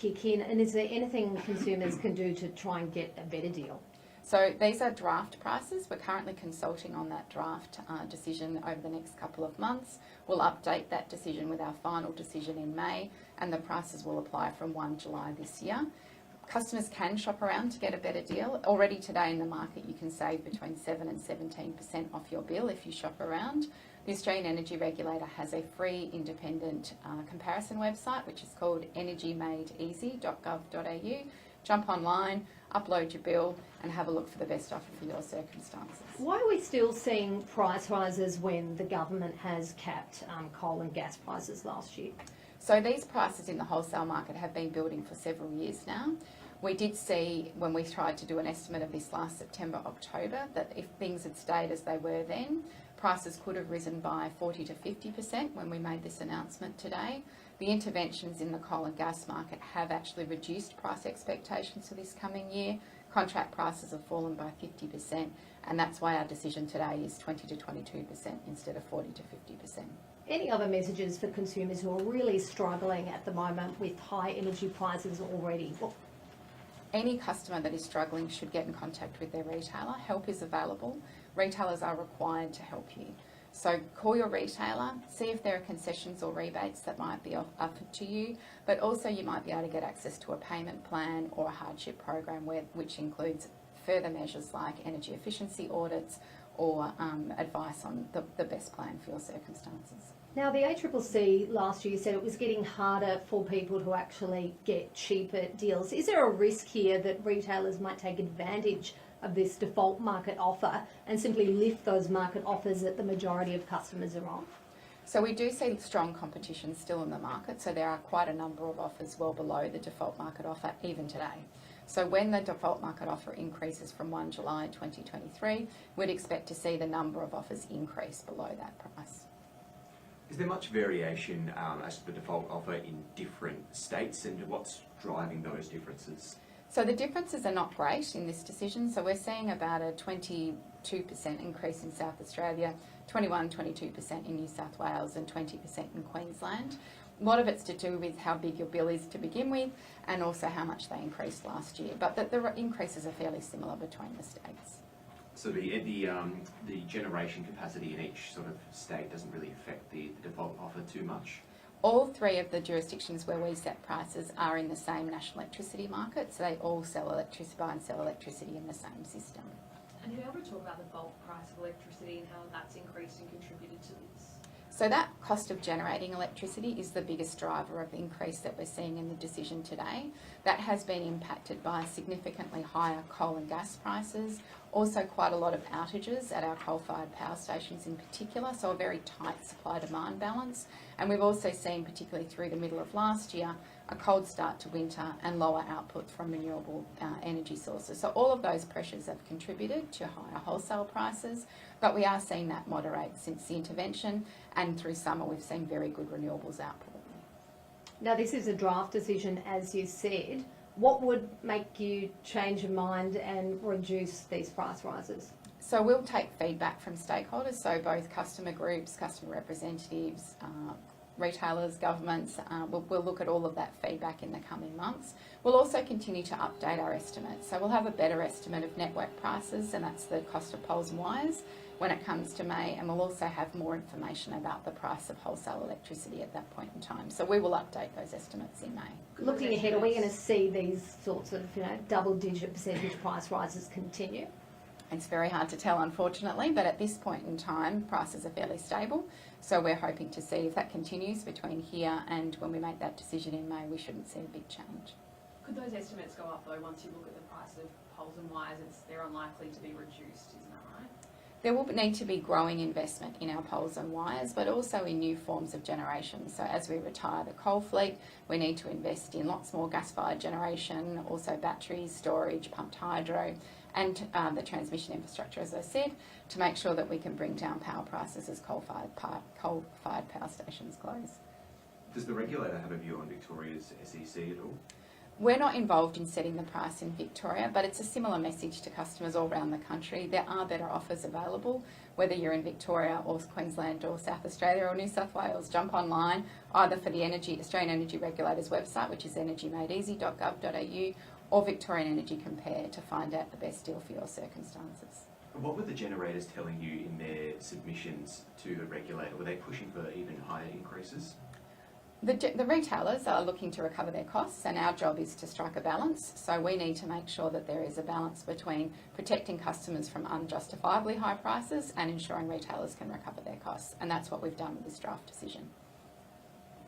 kick in, and is there anything consumers can do to try and get a better deal? So these are draft prices. We're currently consulting on that draft decision over the next couple of months. We'll update that decision with our final decision in May, and the prices will apply from 1 July this year. Customers can shop around to get a better deal. Already today in the market you can save between 7 and 17% off your bill if you shop around. The Australian Energy Regulator has a free independent comparison website which is called energymadeeasy.gov.au. Jump online, upload your bill and have a look for the best offer for your circumstances. Why are we still seeing price rises when the government has capped coal and gas prices last year? So these prices in the wholesale market have been building for several years now. We did see when we tried to do an estimate of this last September, October, that if things had stayed as they were then, prices could have risen by 40 to 50% when we made this announcement today. The interventions in the coal and gas market have actually reduced price expectations for this coming year. Contract prices have fallen by 50%, and that's why our decision today is 20 to 22% instead of 40 to 50%. Any other messages for consumers who are really struggling at the moment with high energy prices already? Any customer that is struggling should get in contact with their retailer. Help is available. Retailers are required to help you. So call your retailer, see if there are concessions or rebates that might be offered to you, but also you might be able to get access to a payment plan or a hardship program which includes further measures like energy efficiency audits or advice on the best plan for your circumstances. Now, the ACCC last year said it was getting harder for people to actually get cheaper deals. Is there a risk here that retailers might take advantage of this default market offer and simply lift those market offers that the majority of customers are on? So we do see strong competition still in the market, so there are quite a number of offers well below the default market offer even today. So when the default market offer increases from 1 July 2023, we'd expect to see the number of offers increase below that price. Is there much variation as to the default offer in different states, and what's driving those differences? So the differences are not great in this decision. So we're seeing about a 22% increase in South Australia, 22% in New South Wales and 20% in Queensland. A lot of it's to do with how big your bill is to begin with and also how much they increased last year. But the increases are fairly similar between the states. So the generation capacity in each sort of state doesn't really affect the default offer too much? All three of the jurisdictions where we set prices are in the same national electricity market, so they all buy and sell electricity in the same system. And are you able to talk about the bulk price of electricity and how that's increased and contributed to this? So that cost of generating electricity is the biggest driver of increase that we're seeing in the decision today. That has been impacted by significantly higher coal and gas prices, also quite a lot of outages at our coal-fired power stations in particular, so a very tight supply-demand balance. And we've also seen, particularly through the middle of last year, a cold start to winter and lower output from renewable energy sources. So all of those pressures have contributed to higher wholesale prices, but we are seeing that moderate since the intervention, and through summer we've seen very good renewables output. Now, this is a draft decision, as you said. What would make you change your mind and reduce these price rises? So we'll take feedback from stakeholders, so both customer groups, customer representatives, retailers, governments. We'll look at all of that feedback in the coming months. We'll also continue to update our estimates. So we'll have a better estimate of network prices, and that's the cost of poles and wires, when it comes to May, and we'll also have more information about the price of wholesale electricity at that point in time. So we will update those estimates in May. Looking ahead, are we going to see these sorts of double-digit percentage price rises continue? It's very hard to tell, unfortunately, but at this point in time, prices are fairly stable. So we're hoping to see if that continues between here and when we make that decision in May, we shouldn't see a big change. Could those estimates go up, though, once you look at the price of poles and wires? They're unlikely to be reduced, isn't that right? There will need to be growing investment in our poles and wires, but also in new forms of generation. So as we retire the coal fleet, we need to invest in lots more gas-fired generation, also batteries, storage, pumped hydro, and the transmission infrastructure, as I said, to make sure that we can bring down power prices as coal-fired power stations close. Does the regulator have a view on Victoria's SEC at all? We're not involved in setting the price in Victoria, but it's a similar message to customers all around the country. There are better offers available, whether you're in Victoria or Queensland or South Australia or New South Wales. Jump online, either for the Australian Energy Regulator's website, which is energymadeeasy.gov.au, or Victorian Energy Compare to find out the best deal for your circumstances. What were the generators telling you in their submissions to the regulator? Were they pushing for even higher increases? The retailers are looking to recover their costs, and our job is to strike a balance. So we need to make sure that there is a balance between protecting customers from unjustifiably high prices and ensuring retailers can recover their costs. And that's what we've done with this draft decision.